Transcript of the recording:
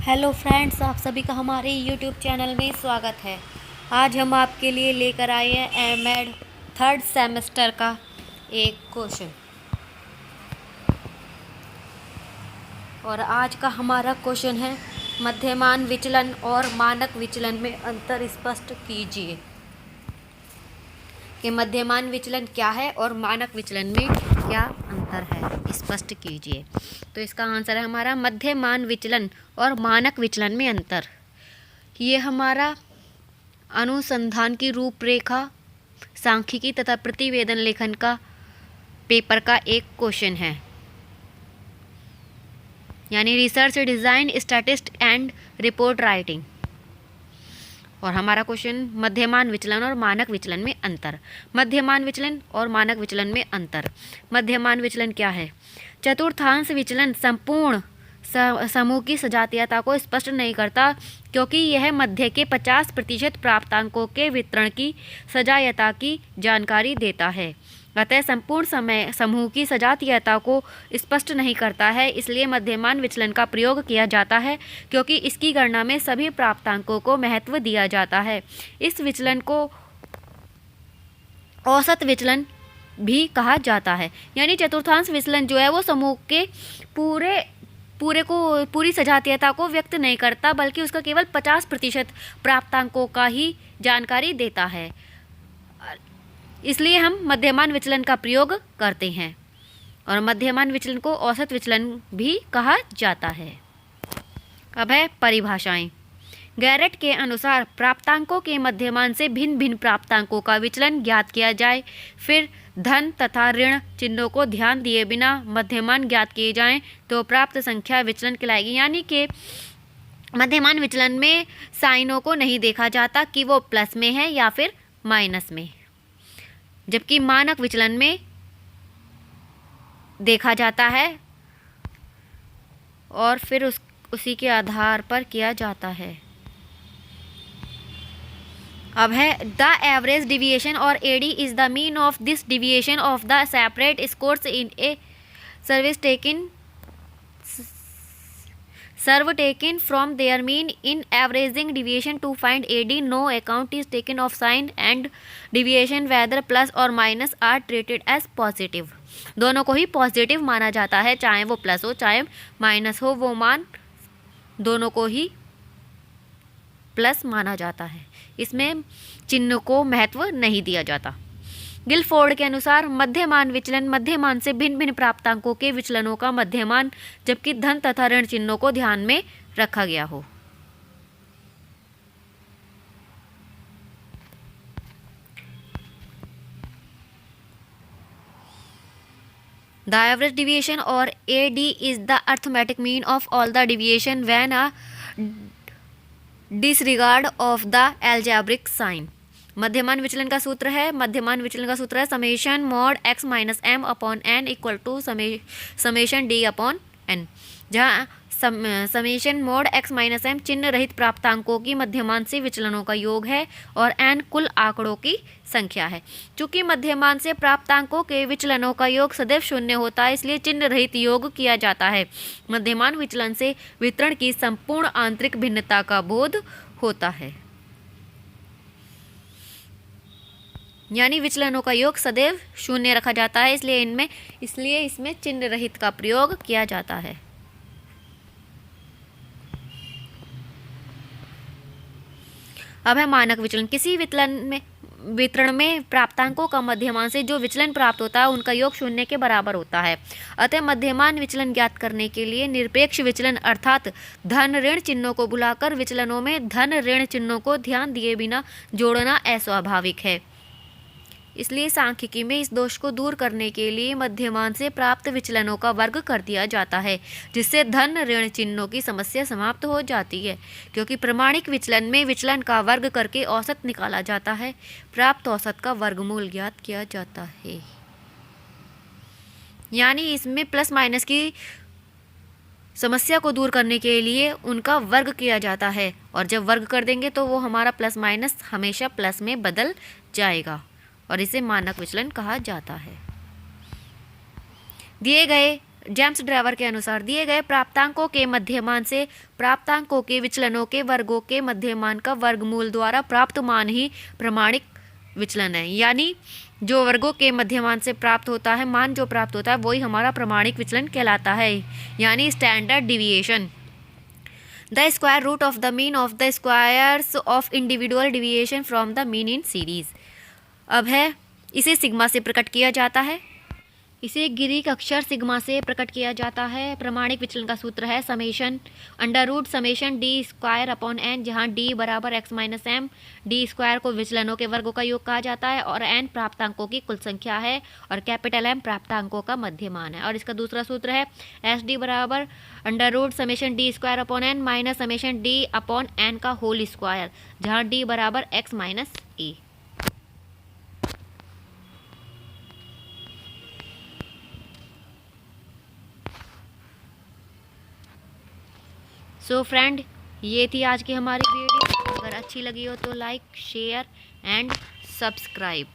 Hello friends, आप सभी का हमारे यूट्यूब चैनल में स्वागत है। आज हम आपके लिए लेकर आए हैं एमएड थर्ड सेमेस्टर का एक क्वेश्चन। और आज का हमारा क्वेश्चन है, मध्यमान विचलन और मानक विचलन में अंतर स्पष्ट कीजिए। कि मध्यमान विचलन क्या है और मानक विचलन में क्या अंतर है, स्पष्ट कीजिए। तो इसका आंसर है हमारा मध्यमान विचलन और मानक विचलन में अंतर। ये हमारा अनुसंधान की रूपरेखा, सांख्यिकी तथा प्रतिवेदन लेखन का पेपर का एक क्वेश्चन है, यानी research design statist and report writing. और हमारा क्वेश्चन मध्यमान विचलन और मानक विचलन में अंतर। मध्यमान विचलन और मानक विचलन में अंतर। मध्यमान विचलन क्या है? चतुर्थांश विचलन संपूर्ण समूह की सजातीयता को स्पष्ट नहीं करता, क्योंकि यह मध्य के 50% प्राप्तांकों के वितरण की सजातीयता की जानकारी देता है। अतः संपूर्ण समूह की सजातीयता को स्पष्ट नहीं करता है, इसलिए मध्यमान विचलन का प्रयोग किया जाता है, क्योंकि इसकी गणना में सभी प्राप्तांकों को महत्व दिया जाता है। इस विचलन को औसत विचलन भी कहा जाता है। यानी चतुर्थांश विचलन जो है वो समूह के पूरी सजातीयता को व्यक्त नहीं करता, बल्कि उसका केवल 50% प्राप्तांकों का ही जानकारी देता है। इसलिए हम मध्यमान विचलन का प्रयोग करते हैं, और मध्यमान विचलन को औसत विचलन भी कहा जाता है। अब है परिभाषाएं। गैरेट के अनुसार प्राप्तांकों के मध्यमान से भिन्न भिन्न प्राप्तांकों का विचलन ज्ञात किया जाए, फिर धन तथा ऋण चिन्हों को ध्यान दिए बिना मध्यमान ज्ञात किए जाएं, तो प्राप्त संख्या विचलन कहलाएगी। यानी कि मध्यमान विचलन में साइनों को नहीं देखा जाता कि वो प्लस में है या फिर माइनस में, जबकि मानक विचलन में देखा जाता है और फिर उसी के आधार पर किया जाता है। अब है the average deviation or AD is the mean of this deviation of the separate scores in a service taken from their mean in averaging deviation to find AD. No account is taken of sign and deviation whether plus or minus are treated as positive. दोनों को ही positive माना जाता है, चाहे वो plus हो चाहे minus हो, वो मान दोनों को ही प्लस माना जाता है। इसमें चिन्ह को महत्व नहीं दिया जाता। गिलफोर्ड के अनुसार मध्यमान विचलन मध्यमान से भिन्न भिन्न प्राप्तांकों के विचलनों का मध्यमान, जबकि धन तथा ऋण चिन्हों को ध्यान में रखा गया हो। द एवरेज डिविएशन और AD is the arithmetic mean of all the deviation when a disregard of the algebraic sign। मध्यमान विचलन का सूत्र है summation mod x minus m upon n equal to summation d upon n, जहाँ summation mod x minus m चिन्ह रहित प्राप्तांकों की मध्यमान से विचलनों का योग है और n कुल आंकड़ों की संख्या है। चूंकि मध्यमान से प्राप्तांकों के विचलनों का योग सदैव शून्य होता है, इसलिए चिन्ह रहित योग किया जाता है। मध्यमान विचलन से वितरण की संपूर्ण आंतरिक भिन्नता का बोध होता है, यानी विचलनों का योग सदैव शून्य रखा जाता है, इसलिए इसमें चिन्ह रहित का प्रयोग किया जाता है। अब है मानक विचलन। किसी वितरण में प्राप्तांकों का मध्यमान से जो विचलन प्राप्त होता है उनका योग शून्य के बराबर होता है। अतः मध्यमान विचलन ज्ञात करने के लिए निरपेक्ष विचलन अर्थात धन ऋण चिन्हों को बुलाकर विचलनों में धन ऋण चिन्हों को ध्यान दिए बिना जोड़ना अस्वाभाविक है। इसलिए सांख्यिकी में इस दोष को दूर करने के लिए मध्यमान से प्राप्त विचलनों का वर्ग कर दिया जाता है, जिससे धन ऋण चिन्हों की समस्या समाप्त हो जाती है। क्योंकि प्रमाणिक विचलन में विचलन का वर्ग करके औसत निकाला जाता है, प्राप्त औसत का वर्गमूल ज्ञात किया जाता है। यानी इसमें प्लस माइनस की समस्या को दूर करने के लिए उनका वर्ग किया जाता है, और जब वर्ग कर देंगे तो वो हमारा प्लस माइनस हमेशा प्लस में बदल जाएगा, और इसे मानक विचलन कहा जाता है। दिए गए जेम्स ड्राइवर के अनुसार दिए गए प्राप्तांकों के मध्यमान से प्राप्तांकों के विचलनों के वर्गों के मध्यमान का वर्गमूल द्वारा प्राप्त मान ही प्रमाणिक विचलन है। यानी जो वर्गों के मध्यमान से प्राप्त होता है, मान जो प्राप्त होता है वही हमारा प्रमाणिक विचलन कहलाता है, यानी standard deviation. The square root of the mean of the squares of individual deviation from the mean in series. अब है इसे सिग्मा से प्रकट किया जाता है, इसे ग्रीक अक्षर सिग्मा से प्रकट किया जाता है। प्रमाणिक विचलन का सूत्र है summation under root summation D square upon N, जहाँ डी बराबर X minus M. D square को विचलनों के वर्गों का योग कहा जाता है और एन प्राप्तांकों की कुल संख्या है और कैपिटल एम प्राप्तांकों का मध्यमान है। और इसका दूसरा सूत्र है एस डी बराबर under root summation D square upon N minus summation D upon N का होल स्क्वायर, जहाँ डी बराबर X minus A. So friend, ये थी आज की हमारी वीडियो। अगर अच्छी लगी हो तो लाइक, शेयर एंड सब्सक्राइब।